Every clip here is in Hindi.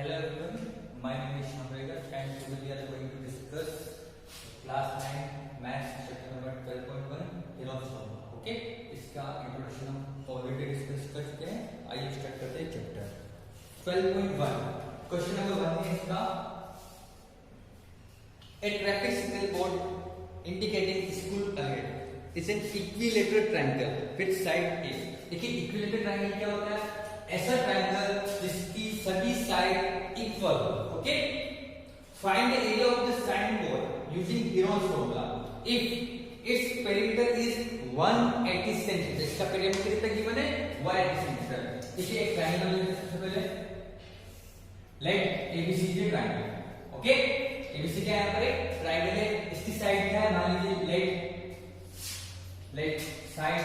Hello everyone, my name is Shamregar and today we are going to discuss class 9 maths chapter number 12.1 Heron's formula. Okay, इसका इंट्रोडक्शन हम ऑलरेडी डिस्कस कर चुके हैं. आइए स्टार्ट करते हैं चैप्टर 12.1. क्वेश्चन नंबर 1 है इसका. A traffic signal board indicating school ahead is an equilateral triangle with side A. देखिए इक्विलेटरल ट्रायंगल क्या होता है? ऐसा ट्रायंगल जिसकी सभी साइड इक्वल हो. Okay, find the area of the sign board using Heron's formula if its perimeter is 180 centimetre. इसका पेरीमीटर कितना गिवन है? 180 सेंटीमीटर. देखिए एक ट्रायंगल लेते हैं. सबसे पहले let ABC triangle. Okay, ABC क्या है? यहाँ पर एक ट्रायंगल है. इसकी साइड क्या है? मान लीजिए लेट साइड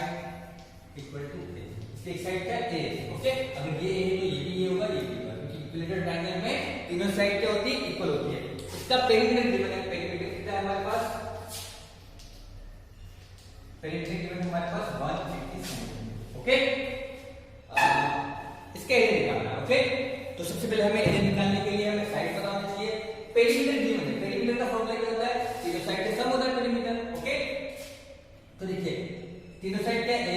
इक्वल टू ए. एक साइड क्या ए. ओके, अगर ये ए तो ये भी ये होगा, ये भी होगा, क्योंकि इक्विलेटरल ट्रायंगल में तीनों साइड क्या होती है? इक्वल होती है. इसका पेरीमीटर गिवन है. पेरीमीटर कितना है हमारे पास? पेरीमीटर गिवन है हमारे पास 180 सेंटीमीटर. ओके, इसका एरिया निकालना है. ओके, तो सबसे पहले हमें एरिया निकालने के लिए हमें साइड पता होना चाहिए. पेरीमीटर गिवन है. पेरीमीटर का फॉर्मूला क्या होता है? तीनों साइड का सम होता है पेरीमीटर. ओके, तो देखिए तीनों साइड क्या है?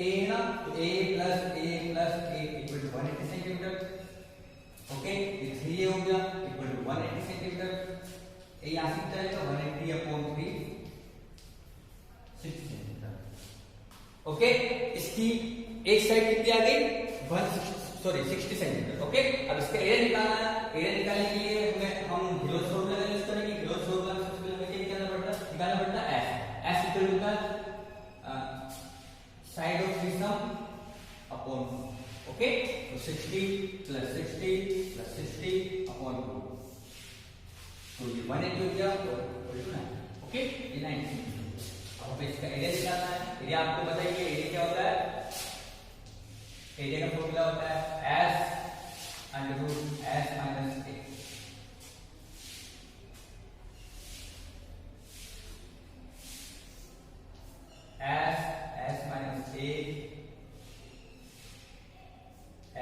ए ना, तो a plus a equal to 180 centimetre. Okay, ये 3a हो गया इक्वल टू 180 सेंटीमीटर. a यहां से चलेगा 180 अपॉन 3 60 सेंटीमीटर. ओके, इसकी एक साइड कितनी आ गई? 60 सेंटीमीटर. ओके, अब इसका एरिया निकालना है. एरिया निकालने के लिए हम हेरोन्स फॉर्मूला यूज करेंगे. हेरोन्स फॉर्मूला सबसे पहले हमें क्या निकालना पड़ता है? s इक्वल टू का side of prism upon. Okay, तो 60 प्लस 60 अपॉन 2, तो ये 180 हो गया. ओके, ये 90. अब इसका एरिया निकालना है. एरिया आपको बताइए एरिया क्या होता है? एरिया का फॉर्मूला होता है s under root s minus a. S minus A,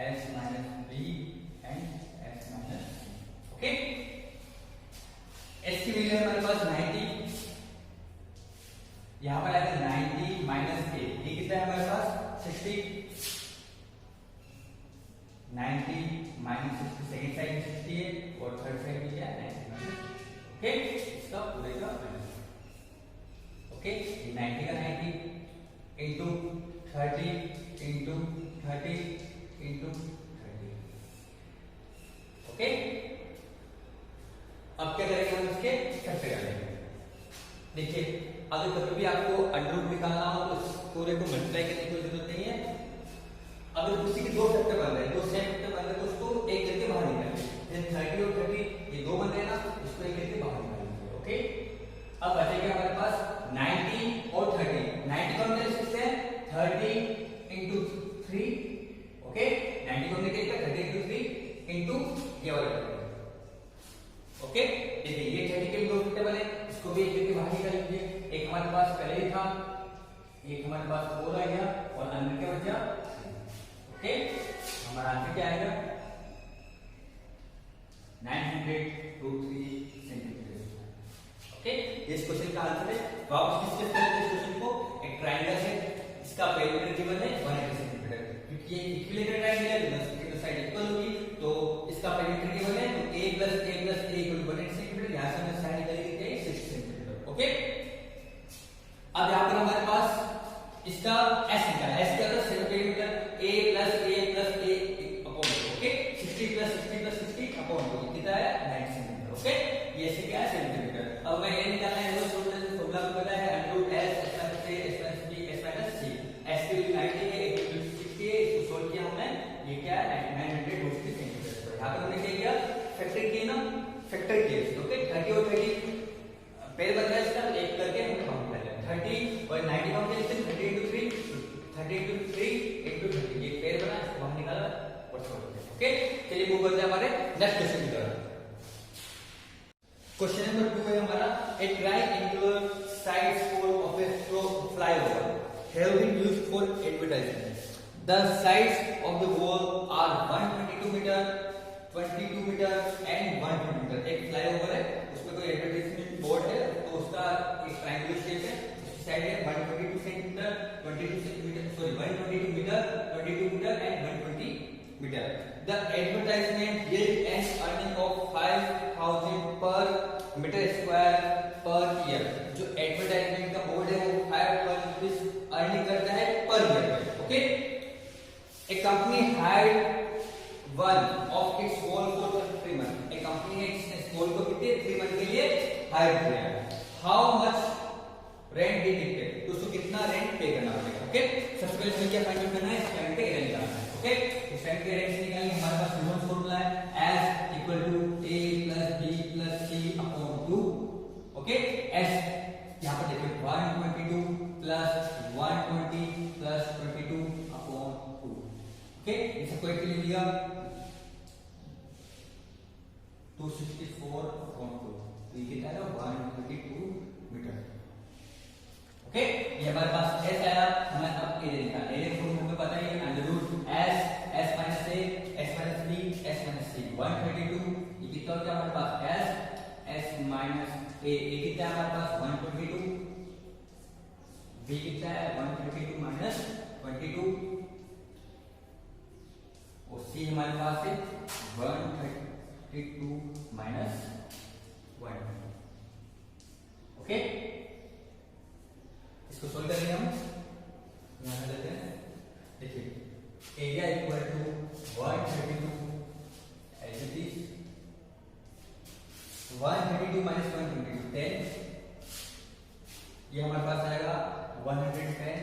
S minus B and S minus C. Okay, S की वैल्यू है हमारे पास 90. यहां पर आएगा 90 माइनस A. ये कितना है हमारे पास? 60. 90 माइनस 60 सेकेंड साइड में 60 है और थर्ड साइड में क्या है? 90. ओके, इसका पूरे का ओके, ये 90 का 90 इंटू 30 इंटू 30 इंटू 30. ओके, अब क्या करेंगे? हम इसके फैक्टर करेंगे. देखिए अगर कभी भी आपको अंडर रूट निकालना हो तो इस पूरे को मल्टीप्लाई करने की जरूरत नहीं है. अगर किसी के दो फैक्टर बन रहे हैं, दो सेम फैक्टर बन रहे हैं, तो उसको एक करके बाहर निकालेंगे. 30 और 30 ये दो बन रहे हैं ना, इसको एक करके बाहर निकालेंगे. ओके, अब बचेगा हमारे पास 90 और 30. 90 को हमने लिख सकते हैं 30 इंटू 3. ओके, 90 को हमने क्या किया? 30 इंटू 3 इंटू ये वाला. ओके, देखिए ये 30 के दो फैक्टर बने, इसको भी एक करके बाहर निकाल लीजिए. एक हमारे पास पहले ही था, एक हमारे पास 4 आ गया और अंदर क्या बचा? 3. ओके, हमारा आंसर क्या आएगा? 900/3 सेंटीमीटर. ओके, इस क्वेश्चन का आंसर है. वापस डिस्कस करते हैं इस क्वेश्चन को. एक ट्रायंगल है, इसका पेरीमीटर गिवन है 180 सेंटीमीटर. क्योंकि ये इक्विलेटरल ट्रायंगल है, दोनों साइड इक्वल होगी, तो इसका पेरीमीटर गिवन है. तो a + a + a = 180 सेंटीमीटर. यहां से हमने साइड निकाली कितनी है? 60 सेंटीमीटर. ओके, अब यहां पर हमारे पास इसका s निकाला. s क्या होता है? Perimeter a + a upon. Okay, 60 + 60 upon 2 कितना है? 90 सेंटीमीटर. ओके, ये ऐसे क्या है? सेंटीमीटर. अब मैं ये निकालना है, वो फॉर्मूला को पता है under s s b s c. s की वैल्यू 90 है, a की वैल्यू 60 है. इसको सॉल्व किया हमने, ये क्या है? 950 सेंटीमीटर. यहां पर हमने क्या किया? फैक्टर किया ना, फैक्टर किया. ओके, 30 और 30 पेयर बन रहा है इसका, एक करके हमने काउंट कर लिया. 30 और 90 काउंट किया, 30 इंटू 3 इंटू 30 ये पेयर बना, इसको हम निकाला और सॉल्व किया. ओके, चलिए मूव करते हैं हमारे नेक्स्ट क्वेश्चन की तरफ. क्वेश्चन नंबर 2 है हमारा. A triangular side spore of a flyover have been used for advertisement. The sides of the wall are 122 meter 22 metre and 120 metre. एक फ्लाईओवर है, उसमें कोई एडवर्टाइजमेंट बोर्ड है, तो उसका एक ट्रायंगुलर शेप है, उसकी साइड है 122 centimetre, 22 centimetre, sorry 122 metre, 22 metre and 120 metre. The advertisement yield an earning of 5000 per meter square per year। जो एडवर्टाइजमेंट का बोर्ड है वो 5000 रुपीस अर्निंग करता है per year. Okay, A company hired one of it's goal for 3 month. एक कंपनी ने इस गोल को कितने 3 मंथ के लिए हायर किया है। How much rent did it पे, तो उसको कितना रेंट पे करना पड़ेगा। ओके, सबसे पहले हमें क्या फाइंड आउट करना है, स्टैंड पे रेंट निकालना है। ओके, स्टैंड पे रेंट निकालने हमारे पास न्यूटन फॉर्मूला है, S equal to A plus B plus C upon 2। Okay, S यहां पर देखिए 122 प्लस 120 प्लस 22 अपॉन 2। ओके, इसे कोई के लिए दिया 264 अपॉन 2, तो ये कितना है 122 मीटर। ओके, ये हमारे पास S आया, हमें अब A निकालना है। A फॉर्मूला हमें पता है under root S S minus A S minus B S minus C 122, ये कितना हो गया हमारे पास S S minus A, A कितना है हमारे पास 122, B कितना है 122 माइनस 22 और C हमारे पास है 132 माइनस 1। ओके, इसको सोल्व करेंगे हम, यहां लेते हैं। देखिए area equal to 132 as it is 132 minus 122 10, ये हमारे पास आएगा 110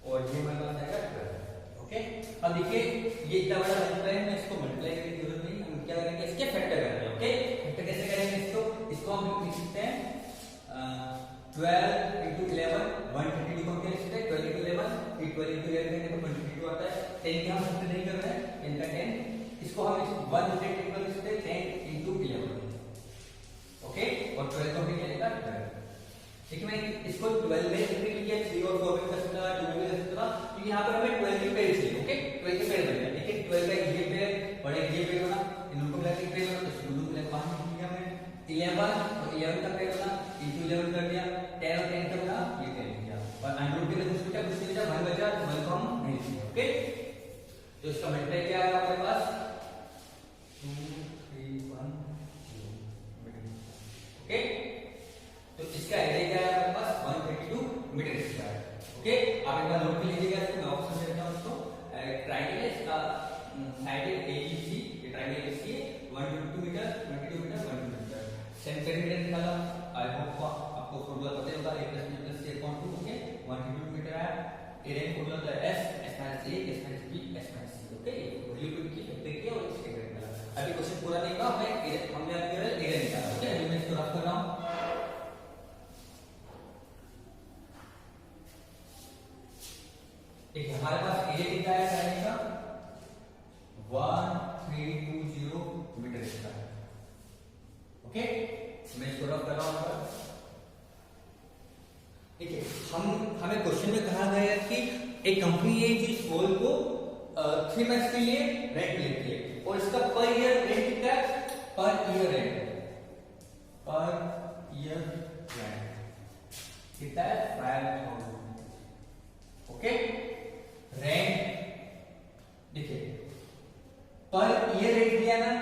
और ये हमारे पास आएगा 12। ओके, अब देखिए ये इतना बड़ा मल्टीप्लाई है, इसको मल्टीप्लाई करने की जरूरत नहीं, हम क्या करेंगे इसके फैक्टर करेंगे। ओके, फैक्टर कैसे करेंगे इसको हम लिख सकते हैं 12 into 11 132 को क्या लिख सकते हैं 12 into 11, फिर 12 into 11 करने पर 122 आता है। 10 का हम फैक्टर नहीं कर रहे हैं, 10 का 10, इसको हम 132 को लिख सकते हैं 10 into 11। ओके, और 12 को भी क्या लिखा 12। देखिए मैं इसको 12 में फैक्टर किया, 3 और 4 में कर सकता, 2 में कर सकता, तो यहां पर हमें 12 की पेयर चाहिए। ओके, 12 की पेयर बन गया। देखिए 12 का ये पेयर और एक ये पेयर बना, इन दोनों को मिला के पेयर बना, तो दोनों को मिला बाहर निकल गया। मैं 11 और 11 का पेयर बना, into 11 कर दिया, 10 और 10 का बना, ये 10 किया, और अंडर के लिए कुछ बचा, कुछ बचा 1 बचा, तो 1 को हम नहीं लिखेंगे। ओके, तो इसका मल्टीप्लाई क्या आएगा हमारे पास 2 3 1 0। ओके, तो इसका एरिया क्या है हमारे पास 132 मीटर स्क्वायर। ओके, आप एक बार नोट कर लीजिएगा, इसको मैं ऑप्शन देता हूं। इसको ट्रायंगल है, इसका साइड है ABC, ये ट्रायंगल ABC है 122 मीटर 22 मीटर 122 मीटर। सेंटीमीटर निकाला, आई होप आपको फॉर्मूला पता होगा, a plus b plus c upon 2। Okay, 122 metre है, एरिया फॉर्मूला होता है S minus A S minus B S minus C। Okay, value को की फैक्टर किया और इसके करके निकाला। अभी क्वेश्चन पूरा नहीं हुआ, हमने अभी एरिया निकाला। ओके, अभी मैं इसको रफ कर रहा हूं। देखिए हमारे पास एरिया कितना है ट्रायंगल का 1320 मीटर स्क्वायर। ओके, मैं इसको रफ कर रहा हूं। देखिए हमें क्वेश्चन में कहा गया है कि एक कंपनी है जिस होल को 3 मंथ्स के लिए रेंट लेती है और इसका पर ईयर रेंट कितना है, पर ईयर रेंट कितना है 5000। ओके, रेंट देखिए पर ईयर रेंट दिया ना,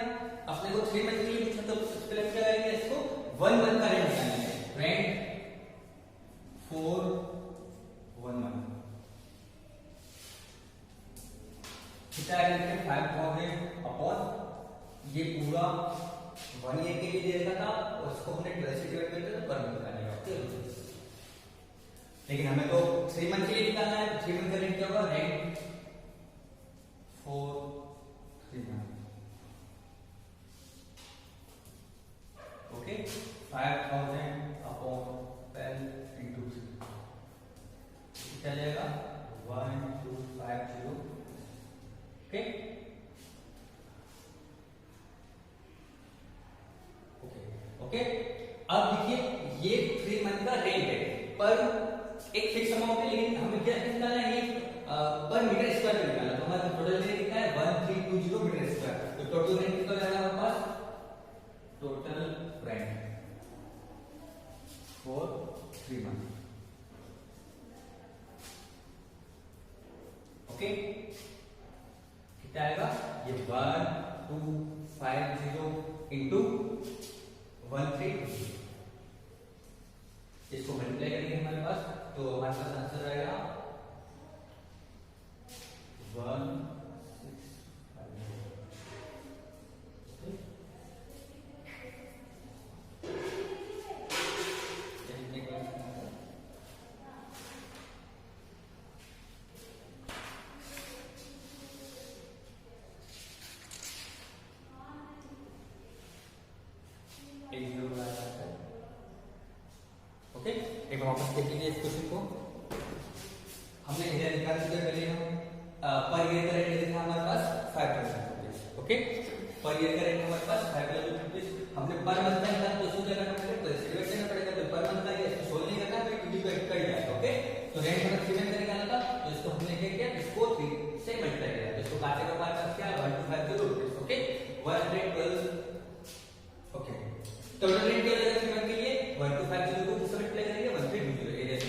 अपने को 3 मंथ के लिए पूछा, तो सबसे पहले क्या करेंगे, इसको 1 मंथ का रेंट निकालेंगे। रेंट फॉर 1 मंथ कितना है 5000 अपॉन ये पूरा 1 ईयर के लिए दे रखा था और उसको हमने 12 से डिवाइड करके पर मंथ निकालेगा। लेकिन हमें तो 3 मंथ के लिए निकालना है, 3 मंथ का रेंट क्या होगा, rent for 3 month. Okay, 5000 upon 12 into 3 कितना जाएगा 1250। ओके, ओके, अब देखिए ये 3 मंथ का रेंट है, पर एक फिक्स अमाउंट है, लेकिन हमें क्या निकालना है, ये पर मीटर स्क्वायर में निकालना। तो हमारा टोटल रेंट कितना है 1320 मीटर स्क्वायर। तो टोटल रेंट कितना जाएगा हमारे पास, total rent for 3 month. Okay, कितना आएगा ये 1250 इंटू 1320, इसको मल्टीप्लाई करेंगे हमारे पास, तो हमारे पास आंसर आएगा 1650। ओके, एक बार वापस देख लीजिए इस क्वेश्चन को। हमने एरिया निकाल दिया पहले, हम पर ईयर का रेंट लिखा हमारे पास 5000 रुपीज। ओके, पर ईयर का रेंट हमारे पास 5000 रुपीज, हमने पर मंथ का निकाला तो उसको क्या करना पड़ेगा, तो एस्टिमेट करना पड़ेगा। तो पर मंथ का ये इसको सोल्व नहीं करना है, तो क्योंकि कट जाएगा। ओके, तो रेंट मतलब 3 मंथ का निकालना था, तो इसको हमने क्या किया, इसको 3 से मल्टीप्लाई किया, तो इसको काटे का पार्ट क्या 1250 rupees. Okay, 112। Okay, total rent क्या हो जाएगा 3 मंथ के लिए, 1250 को दूसरा मल्टीप्लाई करेंगे 1320, एरिया से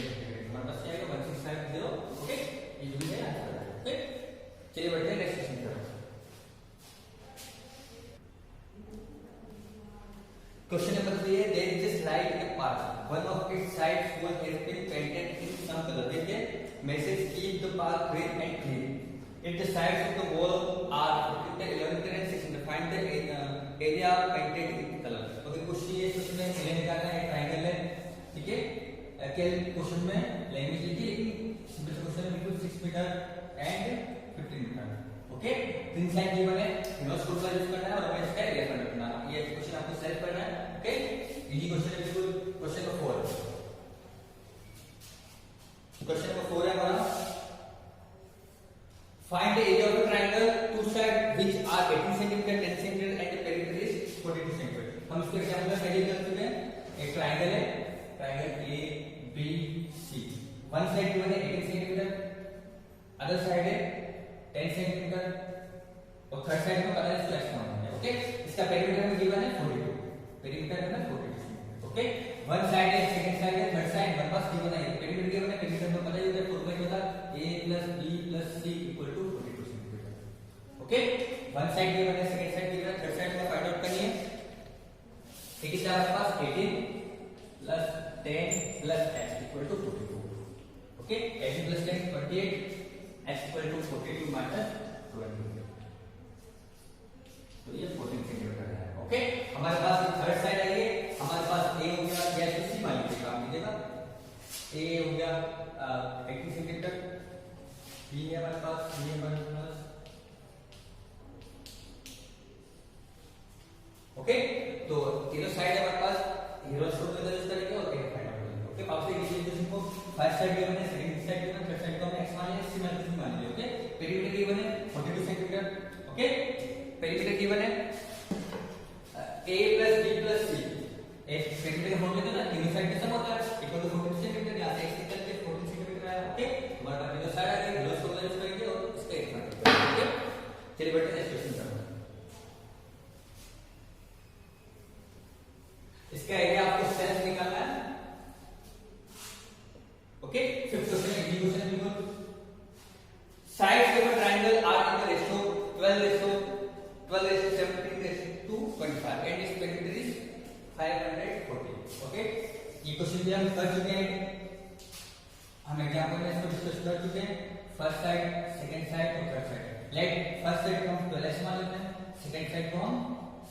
हमारे पास क्या आएगा 1650। ओके, ये जो है आंसर है। ओके, चलिए बढ़ते हैं नेक्स्ट क्वेश्चन पर। क्वेश्चन नंबर 3 है, there is a slide in a park, one of its sides was has been painted in some colour. देखिए message keep the park green and clean, if the sides of the wall are 11 and 6, find the area painted in color। Okay, question ये क्वेश्चन में एरिया निकालना है, ट्रायंगल है। ठीक है, क्या क्वेश्चन में लैंग्वेज लिखी, लेकिन सिंपल क्वेश्चन है, बिल्कुल 6 मीटर एंड 15 मीटर। ओके, तीन साइड गिवन है, इनवर्स रूल का यूज करना है और हमें इसका एरिया फाइंड करना है। ये क्वेश्चन आपको सॉल्व करना है। ओके, इजी क्वेश्चन है बिल्कुल। क्वेश्चन नंबर 4, क्वेश्चन नंबर 4 है हमारा, find the area of a triangle, two sides which are 18 cm, 10 cm and the perimeter is 42 cm। हम इसको एग्जांपल में पहले कर चुके हैं। एक ट्रायंगल है, triangle A B C, one side given है 18 cm, अदर साइड है 10 cm और थर्ड साइड में पता है इसको एक्स मानना है। ओके, इसका पेरीमीटर में गिवन है 42, पेरीमीटर में 42 cm। ओके, वन साइड है, सेकंड साइड है, third side one pass given है, पेरीमीटर गिवन है, पेरीमीटर में पता ही होता है 4 बाय होता है a plus b plus c equal to 42 cm। Okay, one side given है, सेकंड साइड गिवन है, थर्ड साइड का फाइंड आउट करिए। ठीक है, हमारे पास 18 plus 10 plus x equal to 42। Okay, 18 plus 10 28, x equal to 42 minus 20, तो ये 14 सेंटीमीटर है। ओके, हमारे पास थर्ड साइड आइए, हमारे पास a हो गया, या सी मान लीजिएगा, आप लीजिएगा a हो गया 18 सेंटीमीटर, b है हमारे पास, b हमारे पास। ओके, तो तीनों साइड है हमारे पास, हीरोस रूल का यूज करेंगे और एरिया फाइंड आउट करेंगे। ओके, आप से इसी क्वेश्चन को फर्स्ट साइड गिवन है, सेकंड साइड गिवन है, थर्ड साइड को हमने x मान लिया, c मान लिया। ओके, पेरीमीटर गिवन है 42 सेंटीमीटर। ओके, पेरीमीटर गिवन है a plus b plus c, एक पेरीमीटर का फॉर्मूला ना, तीनों साइड का सम होता है इक्वल टू 42 सेंटीमीटर, यहां से x निकल के 14 सेंटीमीटर आया। ओके, हमारे पास तीनों साइड आ गई, हीरोस रूल का यूज करेंगे और इसका एक फाइंड आउट करेंगे। ओके, चलिए बढ़ते हैं नेक्स्ट क्वेश्चन पर। इसका एरिया आपको सेल्फ निकालना है। ओके, फिफ्थ क्वेश्चन एग्जीक्यूशन बिल्कुल, sides of a triangle are in the ratio 12:17:25 and its perimeter is 540। Okay, ये क्वेश्चन भी हम कर चुके हैं, हम एग्जांपल में इसको डिस्कस कर चुके हैं। फर्स्ट साइड, सेकंड साइड और third side. Let first side को हम 12x मान लेते हैं, सेकंड साइड को हम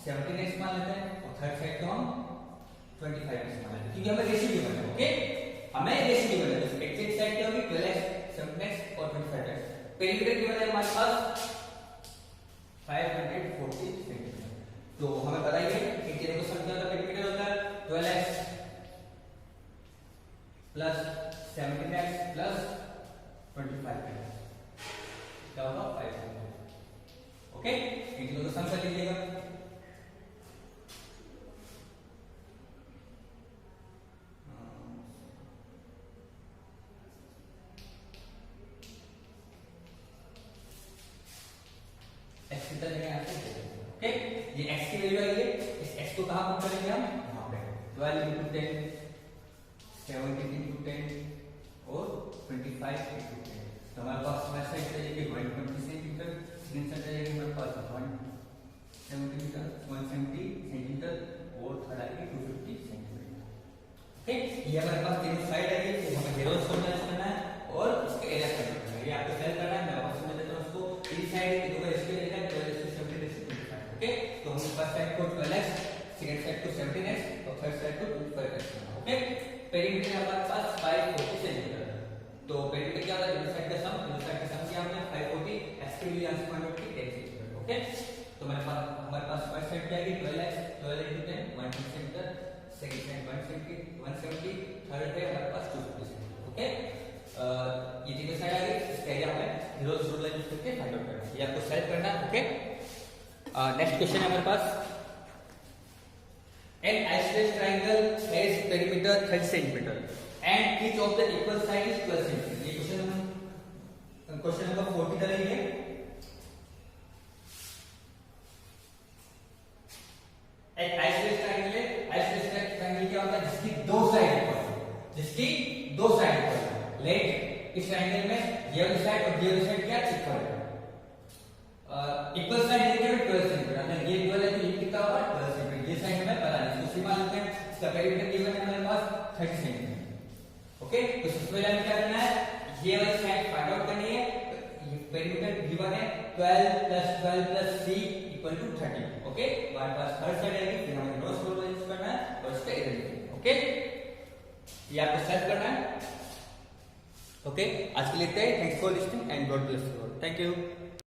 17x मान लेते हैं और थर्ड साइड को हम 25x मान लेते हैं, क्योंकि हमें रेशियो गिवन है। ओके, हमें रेशियो गिवन है, तो एक्स साइड क्या होगी 12x, 17x और 25x। पेरीमीटर गिवन है हमारे पास 540 सेंटीमीटर। तो हमें पता ही है कि तीनों का सम क्या होता है, पेरीमीटर होता है 12x plus 17x plus 25x, क्या होगा 540। ओके, इन तीनों का सम कर लीजिएगा। x कितना लेंगे यहाँ से, ओके, ये x की वैल्यू आई है, इस x को कहां पुट करेंगे हम, यहां पे 12 into 10, 17 into 10 और 25 into 10। तो हमारे पास फर्स्ट साइड चाहिए 120 सेंटीमीटर, सेकंड साइड चाहिए हमारे पास 170 सेंटीमीटर और थर्ड आएगी 250 सेंटीमीटर। ओके, ये हमारे पास तीनों साइड आई है, हमें हेरोस को मैच करना है और इसका एरिया फाइंड करना है। ये आपको सेल करना है, मैं वापस समझा देता हूं उसको। इस साइड की दो इसके एरिया 12:17:25। ओके, तो हम फर्स्ट साइड को 12x, सेकंड साइड को 17x और थर्ड साइड को 25x करना। ओके, पेरीमीटर हमारे पास 540 सेंटीमीटर। तो पेरीमीटर क्या होता है, दोनों साइड का सम किया हमने 540, x के लिए आंसर फाइंड आउट की 10 सेंटीमीटर। ओके, तो हमारे पास फर्स्ट साइड क्या आएगी 12x, 12 into 10 120 centimetre, second side 170, third है हमारे पास 250 सेंटीमीटर। ओके, ये तीनों साइड आ गई, इसका एरिया हमें हेरोस रूल यूज करके फाइंड आउट करना है, ये आपको सेल्फ करना है। ओके, नेक्स्ट क्वेश्चन है हमारे पास, an isosceles triangle has perimeter 30 cm and each of the equal side is 12 cm। ये क्वेश्चन नंबर 40 तरह है। एक आइसोसेलेस ट्रायंगल है, आइसोसेलेस ट्रायंगल क्या होता है, जिसकी दो साइड इक्वल है, लेट इस ट्रायंगल में ये वाली साइड और ये वाली साइड क्या इक्वल है, इक्वल साइड है 12 सेंटीमीटर, अगर ये 12 है तो ये कितना होगा 12 सेंटीमीटर। ये साइड हमें पता नहीं, तो सीमा लेते हैं, इसका पेरीमीटर गिवन है हमारे पास 30 सेंटीमीटर। ओके, तो सबसे पहले हमें क्या करना है, ये वाली साइड फाइंड आउट करनी है। ये पेरीमीटर गिवन है 12 + 12 + 3 = 30। ओके, हमारे पास हर साइड आएगी, फिर हमें क्रॉस रूल यूज करना है और इसका एरिया लिखना है। ओके, ये आपको सेट करना है। ओके, आज के लिए इतना ही। Thanks for listening and God bless you all. Thank you.